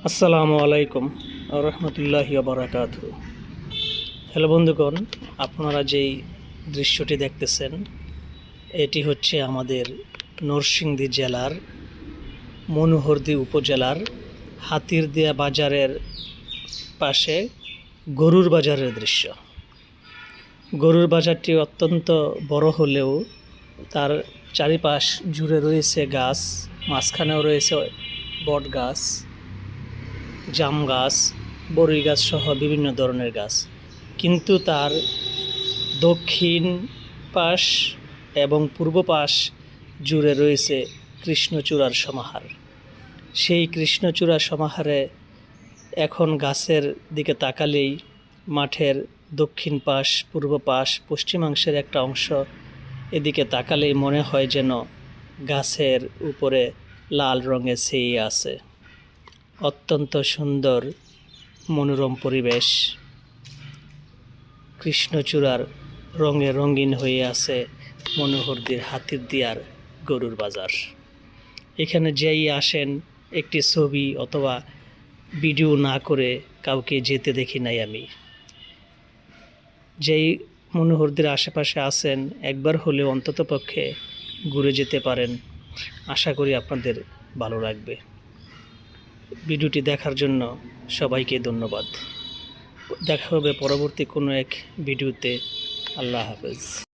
আসসালামু আলাইকুম রহমতুল্লাহি বারাকাতু। হ্যালো বন্ধুগণ, আপনারা যেই দৃশ্যটি দেখতেছেন এটি হচ্ছে আমাদের নরসিংদী জেলার মনোহরদী উপজেলার হাতিরদিয়া বাজারের পাশে গরুর বাজারের দৃশ্য। গরুর বাজারটি অত্যন্ত বড় হলেও তার চারিপাশ জুড়ে রয়েছে গাছ, মাঝখানেও রয়েছে বট গাছ, জাম গাছ, বরই গাছ সহ বিভিন্ন ধরনের গাছ। কিন্তু তার দক্ষিণ পাশ এবং পূর্ব পাশ জুড়ে রয়েছে কৃষ্ণচূড়ার সমাহার। সেই কৃষ্ণচূড়ার সমাহারে এখন গাছের দিকে তাকালেই মাঠের দক্ষিণ পাশ, পূর্ব পাশ, পশ্চিমাংশের একটা অংশ এদিকে তাকালেই মনে হয় যেন গাছের উপরে লাল রঙে ছেয়ে আছে। অত্যন্ত সুন্দর মনোরম পরিবেশ। কৃষ্ণচূড়ার রঙে রঙিন হয়ে আছে মনোহরদীর হাতিরদিয়ার গরুর বাজার। এখানে যেই আসেন একটি ছবি অথবা ভিডিও না করে কাউকে যেতে দেখি নাই আমি। যেই মনোহরদীর আশেপাশে আছেন একবার হলেও অন্ততপক্ষে ঘুরে যেতে পারেন। আশা করি আপনাদের ভালো লাগবে। ভিডিওটি দেখার জন্য সবাইকে ধন্যবাদ। দেখা হবে পরবর্তী কোনো এক ভিডিওতে। আল্লাহ হাফেজ।